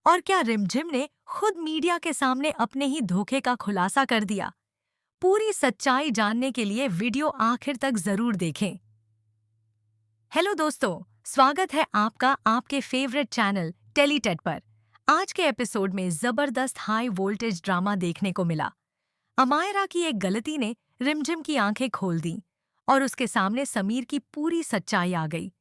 और क्या रिमझिम ने खुद मीडिया के सामने अपने ही धोखे का खुलासा कर दिया? पूरी सच्चाई जानने के लिए वीडियो आखिर तक जरूर देखें। हेलो दोस्तों, स्वागत है आपका आपके फेवरेट चैनल टेलीटेट पर। आज के एपिसोड में जबरदस्त हाई वोल्टेज ड्रामा देखने को मिला। अमायरा की एक गलती ने रिमझिम की आंखें खोल दी और उसके सामने समीर की पूरी सच्चाई आ गई।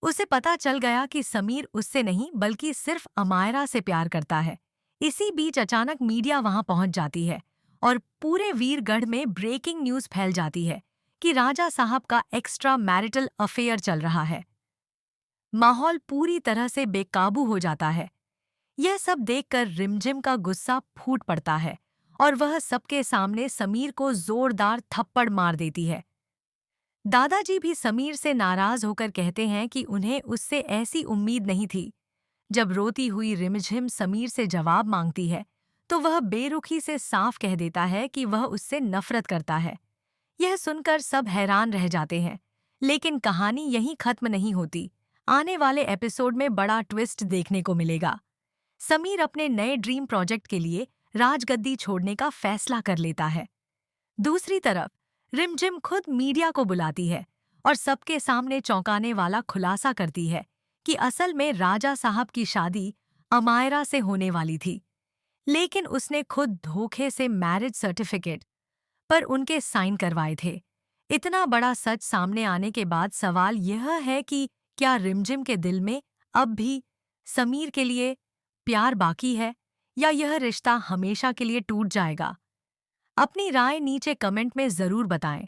उसे पता चल गया कि समीर उससे नहीं बल्कि सिर्फ अमायरा से प्यार करता है। इसी बीच अचानक मीडिया वहां पहुंच जाती है और पूरे वीरगढ़ में ब्रेकिंग न्यूज फैल जाती है कि राजा साहब का एक्स्ट्रा मैरिटल अफेयर चल रहा है। माहौल पूरी तरह से बेकाबू हो जाता है। यह सब देखकर रिमझिम का गुस्सा फूट पड़ता है और वह सबके सामने समीर को जोरदार थप्पड़ मार देती है। दादाजी भी समीर से नाराज होकर कहते हैं कि उन्हें उससे ऐसी उम्मीद नहीं थी। जब रोती हुई रिमझिम समीर से जवाब मांगती है तो वह बेरुखी से साफ कह देता है कि वह उससे नफरत करता है। यह सुनकर सब हैरान रह जाते हैं, लेकिन कहानी यहीं खत्म नहीं होती। आने वाले एपिसोड में बड़ा ट्विस्ट देखने को मिलेगा। समीर अपने नए ड्रीम प्रोजेक्ट के लिए राजगद्दी छोड़ने का फैसला कर लेता है। दूसरी तरफ रिमझिम खुद मीडिया को बुलाती है और सबके सामने चौंकाने वाला खुलासा करती है कि असल में राजा साहब की शादी अमायरा से होने वाली थी, लेकिन उसने खुद धोखे से मैरिज सर्टिफिकेट पर उनके साइन करवाए थे। इतना बड़ा सच सामने आने के बाद सवाल यह है कि क्या रिमझिम के दिल में अब भी समीर के लिए प्यार बाकी है या यह रिश्ता हमेशा के लिए टूट जाएगा? अपनी राय नीचे कमेंट में जरूर बताएं।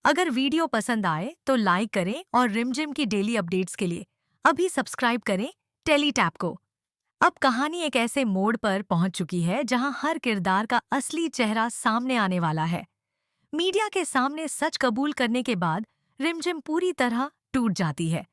अगर वीडियो पसंद आए तो लाइक करें और रिमझिम की डेली अपडेट्स के लिए अभी सब्सक्राइब करें टेलीटैप को। अब कहानी एक ऐसे मोड़ पर पहुंच चुकी है जहां हर किरदार का असली चेहरा सामने आने वाला है। मीडिया के सामने सच कबूल करने के बाद रिमझिम पूरी तरह टूट जाती है,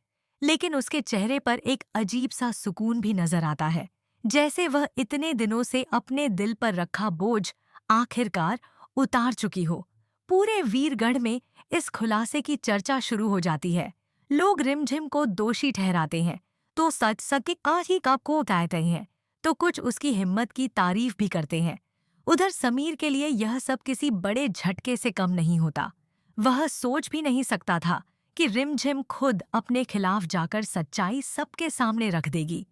लेकिन उसके चेहरे पर एक अजीब सा सुकून भी नजर आता है, जैसे वह इतने दिनों से अपने दिल पर रखा बोझ आखिरकार उतार चुकी हो। पूरे वीरगढ़ में इस खुलासे की चर्चा शुरू हो जाती है। लोग रिमझिम को दोषी ठहराते हैं, तो सच सके आज ही को कहते हैं, तो कुछ उसकी हिम्मत की तारीफ भी करते हैं। उधर समीर के लिए यह सब किसी बड़े झटके से कम नहीं होता। वह सोच भी नहीं सकता था कि रिमझिम खुद अपने खिलाफ जाकर सच्चाई सबके सामने रख देगी।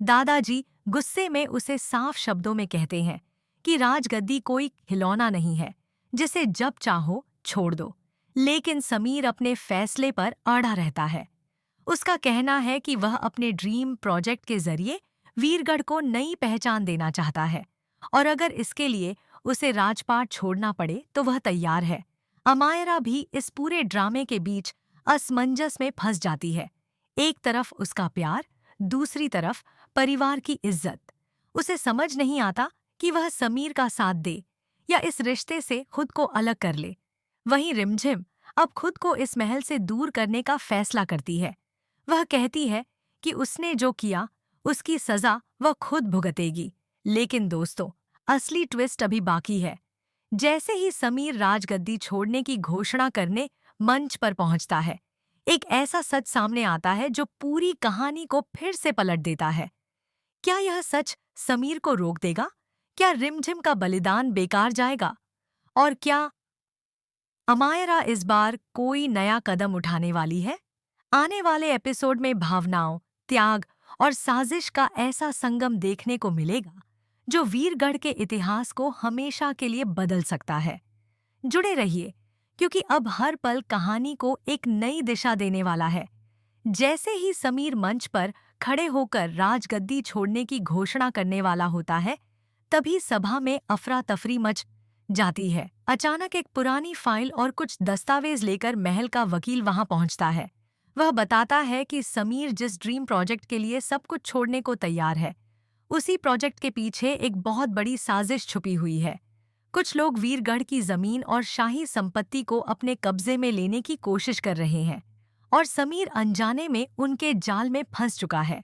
दादाजी गुस्से में उसे साफ शब्दों में कहते हैं कि राजगद्दी कोई खिलौना नहीं है जिसे जब चाहो छोड़ दो, लेकिन समीर अपने फैसले पर अड़ा रहता है। उसका कहना है कि वह अपने ड्रीम प्रोजेक्ट के जरिए वीरगढ़ को नई पहचान देना चाहता है और अगर इसके लिए उसे राजपाट छोड़ना पड़े तो वह तैयार है। अमायरा भी इस पूरे ड्रामे के बीच असमंजस में फंस जाती है। एक तरफ उसका प्यार, दूसरी तरफ परिवार की इज्जत। उसे समझ नहीं आता कि वह समीर का साथ दे या इस रिश्ते से खुद को अलग कर ले। वहीं रिमझिम अब खुद को इस महल से दूर करने का फैसला करती है। वह कहती है कि उसने जो किया उसकी सजा वह खुद भुगतेगी। लेकिन दोस्तों, असली ट्विस्ट अभी बाकी है। जैसे ही समीर राजगद्दी छोड़ने की घोषणा करने मंच पर पहुंचता है, एक ऐसा सच सामने आता है जो पूरी कहानी को फिर से पलट देता है। क्या यह सच समीर को रोक देगा? क्या रिमझिम का बलिदान बेकार जाएगा? और क्या अमायरा इस बार कोई नया कदम उठाने वाली है? आने वाले एपिसोड में भावनाओं, त्याग और साजिश का ऐसा संगम देखने को मिलेगा जो वीरगढ़ के इतिहास को हमेशा के लिए बदल सकता है। जुड़े रहिए, क्योंकि अब हर पल कहानी को एक नई दिशा देने वाला है। जैसे ही समीर मंच पर खड़े होकर राजगद्दी छोड़ने की घोषणा करने वाला होता है, तभी सभा में अफरा तफरी मच जाती है। अचानक एक पुरानी फाइल और कुछ दस्तावेज लेकर महल का वकील वहां पहुंचता है। वह बताता है कि समीर जिस ड्रीम प्रोजेक्ट के लिए सब कुछ छोड़ने को तैयार है, उसी प्रोजेक्ट के पीछे एक बहुत बड़ी साजिश छुपी हुई है। कुछ लोग वीरगढ़ की जमीन और शाही संपत्ति को अपने कब्जे में लेने की कोशिश कर रहे हैं और समीर अनजाने में उनके जाल में फंस चुका है।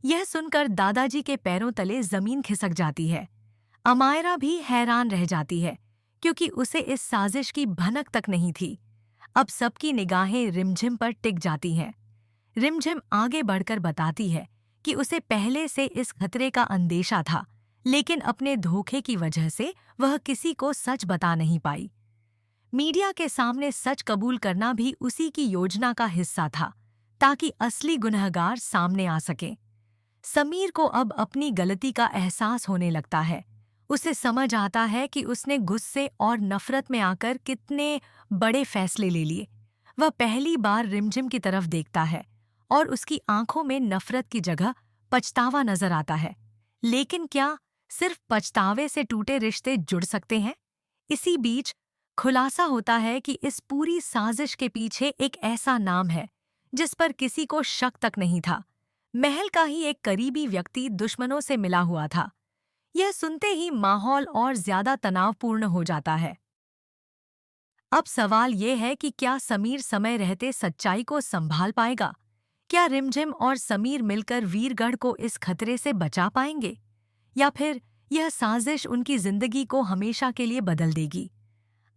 यह सुनकर दादाजी के पैरों तले जमीन खिसक जाती है। अमायरा भी हैरान रह जाती है, क्योंकि उसे इस साजिश की भनक तक नहीं थी। अब सबकी निगाहें रिमझिम पर टिक जाती हैं। रिमझिम आगे बढ़कर बताती है कि उसे पहले से इस खतरे का अंदेशा था, लेकिन अपने धोखे की वजह से वह किसी को सच बता नहीं पाई। मीडिया के सामने सच कबूल करना भी उसी की योजना का हिस्सा था, ताकि असली गुनहगार सामने आ सके। समीर को अब अपनी गलती का एहसास होने लगता है। उसे समझ आता है कि उसने गुस्से और नफरत में आकर कितने बड़े फैसले ले लिए। वह पहली बार रिमझिम की तरफ देखता है और उसकी आंखों में नफरत की जगह पछतावा नजर आता है। लेकिन क्या सिर्फ पछतावे से टूटे रिश्ते जुड़ सकते हैं? इसी बीच खुलासा होता है कि इस पूरी साजिश के पीछे एक ऐसा नाम है जिस पर किसी को शक तक नहीं था। महल का ही एक करीबी व्यक्ति दुश्मनों से मिला हुआ था। यह सुनते ही माहौल और ज्यादा तनावपूर्ण हो जाता है। अब सवाल ये है कि क्या समीर समय रहते सच्चाई को संभाल पाएगा? क्या रिमझिम और समीर मिलकर वीरगढ़ को इस खतरे से बचा पाएंगे? या फिर यह साजिश उनकी जिंदगी को हमेशा के लिए बदल देगी?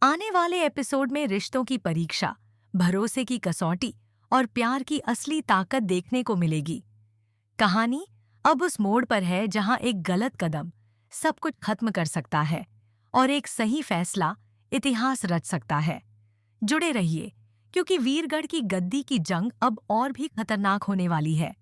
आने वाले एपिसोड में रिश्तों की परीक्षा, भरोसे की कसौटी और प्यार की असली ताकत देखने को मिलेगी। कहानी अब उस मोड़ पर है जहां एक गलत कदम सब कुछ खत्म कर सकता है और एक सही फैसला इतिहास रच सकता है। जुड़े रहिए, क्योंकि वीरगढ़ की गद्दी की जंग अब और भी खतरनाक होने वाली है।